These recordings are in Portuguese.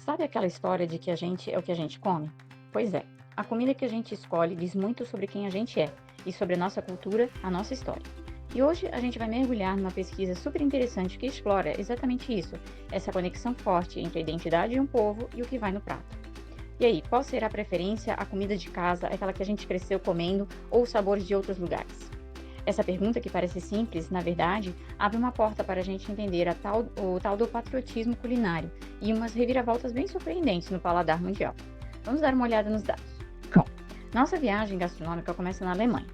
Sabe aquela história de que a gente é o que a gente come? Pois é, a comida que a gente escolhe diz muito sobre quem a gente é e sobre a nossa cultura, a nossa história. E hoje a gente vai mergulhar numa pesquisa super interessante que explora exatamente isso, essa conexão forte entre a identidade de um povo e o que vai no prato. E aí, qual será a preferência, a comida de casa, aquela que a gente cresceu comendo ou os sabores de outros lugares? Essa pergunta, que parece simples, na verdade, abre uma porta para a gente entender o tal do patriotismo culinário e umas reviravoltas bem surpreendentes no paladar mundial. Vamos dar uma olhada nos dados. Bom, nossa viagem gastronômica começa na Alemanha.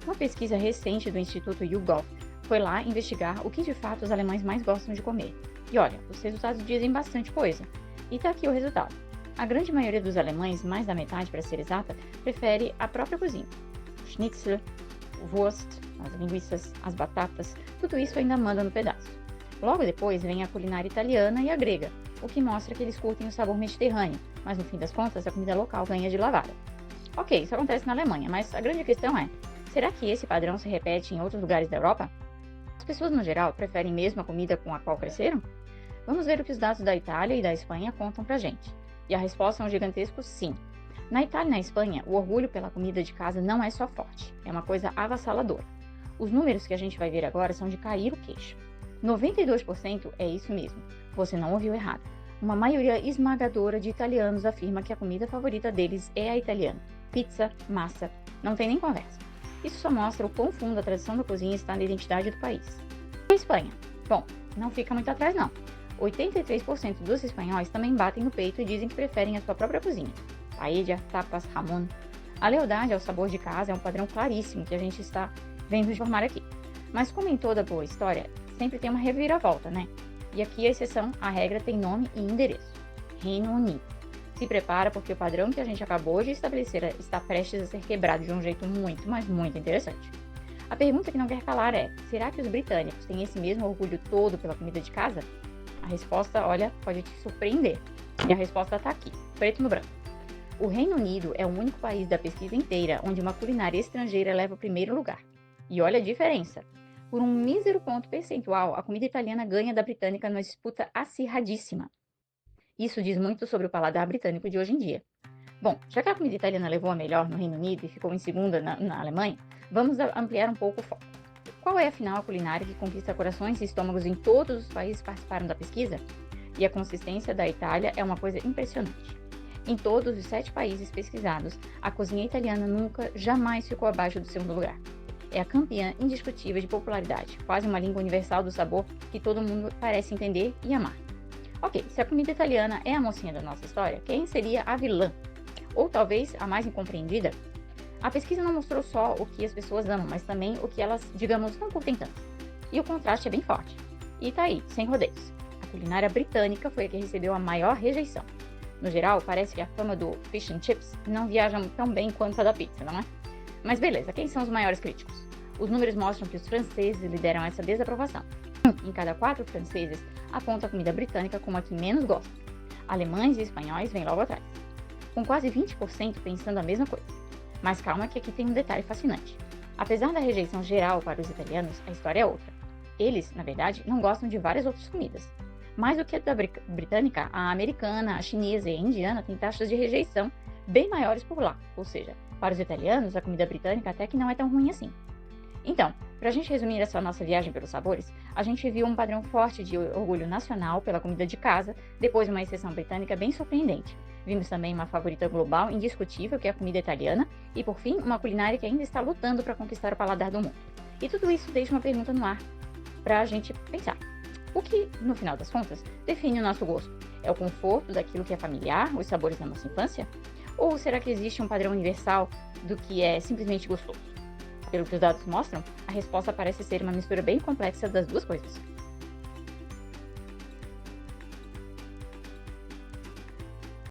Uma pesquisa recente do Instituto YouGov foi lá investigar o que de fato os alemães mais gostam de comer. E olha, os resultados dizem bastante coisa. E tá aqui o resultado. A grande maioria dos alemães, mais da metade para ser exata, prefere a própria cozinha. Schnitzel, Wurst, as linguiças, as batatas, tudo isso ainda manda no pedaço. Logo depois vem a culinária italiana e a grega, o que mostra que eles curtem o sabor mediterrâneo, mas no fim das contas a comida local ganha de lavada. Ok, isso acontece na Alemanha, mas a grande questão é, será que esse padrão se repete em outros lugares da Europa? As pessoas no geral preferem mesmo a comida com a qual cresceram? Vamos ver o que os dados da Itália e da Espanha contam pra gente. E a resposta é um gigantesco sim. Na Itália e na Espanha, o orgulho pela comida de casa não é só forte, é uma coisa avassaladora. Os números que a gente vai ver agora são de cair o queixo. 92% é isso mesmo, você não ouviu errado. Uma maioria esmagadora de italianos afirma que a comida favorita deles é a italiana. Pizza, massa, não tem nem conversa. Isso só mostra o quão fundo a tradição da cozinha está na identidade do país. E a Espanha? Bom, não fica muito atrás não. 83% dos espanhóis também batem no peito e dizem que preferem a sua própria cozinha. Paella, tapas, jamón. A lealdade ao sabor de casa é um padrão claríssimo que a gente está vendo formar aqui. Mas como em toda boa história, sempre tem uma reviravolta, né? E aqui a exceção, a regra tem nome e endereço. Reino Unido. Se prepara porque o padrão que a gente acabou de estabelecer está prestes a ser quebrado de um jeito muito, mas muito interessante. A pergunta que não quer calar é, será que os britânicos têm esse mesmo orgulho todo pela comida de casa? A resposta, olha, pode te surpreender. E a resposta está aqui, preto no branco. O Reino Unido é o único país da pesquisa inteira onde uma culinária estrangeira leva o primeiro lugar. E olha a diferença. Por um mísero ponto percentual, a comida italiana ganha da britânica numa disputa acirradíssima. Isso diz muito sobre o paladar britânico de hoje em dia. Bom, já que a comida italiana levou a melhor no Reino Unido e ficou em segunda na Alemanha, vamos ampliar um pouco o foco. Qual é afinal a culinária que conquista corações e estômagos em todos os países que participaram da pesquisa? E a consistência da Itália é uma coisa impressionante. Em todos os 7 países pesquisados, a cozinha italiana nunca, jamais ficou abaixo do segundo lugar. É a campeã indiscutível de popularidade, quase uma língua universal do sabor que todo mundo parece entender e amar. Ok, se a comida italiana é a mocinha da nossa história, quem seria a vilã? Ou talvez a mais incompreendida? A pesquisa não mostrou só o que as pessoas amam, mas também o que elas, digamos, não curtem tanto. E o contraste é bem forte. E tá aí, sem rodeios. A culinária britânica foi a que recebeu a maior rejeição. No geral, parece que a fama do fish and chips não viaja tão bem quanto a da pizza, não é? Mas beleza, quem são os maiores críticos? Os números mostram que os franceses lideram essa desaprovação. Em cada 4 franceses aponta a comida britânica como a que menos gosta. Alemães e espanhóis vêm logo atrás, com quase 20% pensando a mesma coisa. Mas calma que aqui tem um detalhe fascinante. Apesar da rejeição geral para os italianos, a história é outra. Eles, na verdade, não gostam de várias outras comidas. Mais do que a da britânica, a americana, a chinesa e a indiana têm taxas de rejeição bem maiores por lá. Ou seja, para os italianos, a comida britânica até que não é tão ruim assim. Então, para a gente resumir essa nossa viagem pelos sabores, a gente viu um padrão forte de orgulho nacional pela comida de casa, depois uma exceção britânica bem surpreendente. Vimos também uma favorita global indiscutível, que é a comida italiana, e por fim, uma culinária que ainda está lutando para conquistar o paladar do mundo. E tudo isso deixa uma pergunta no ar para a gente pensar. O que, no final das contas, define o nosso gosto? É o conforto daquilo que é familiar, os sabores da nossa infância? Ou será que existe um padrão universal do que é simplesmente gostoso? Pelo que os dados mostram, a resposta parece ser uma mistura bem complexa das duas coisas.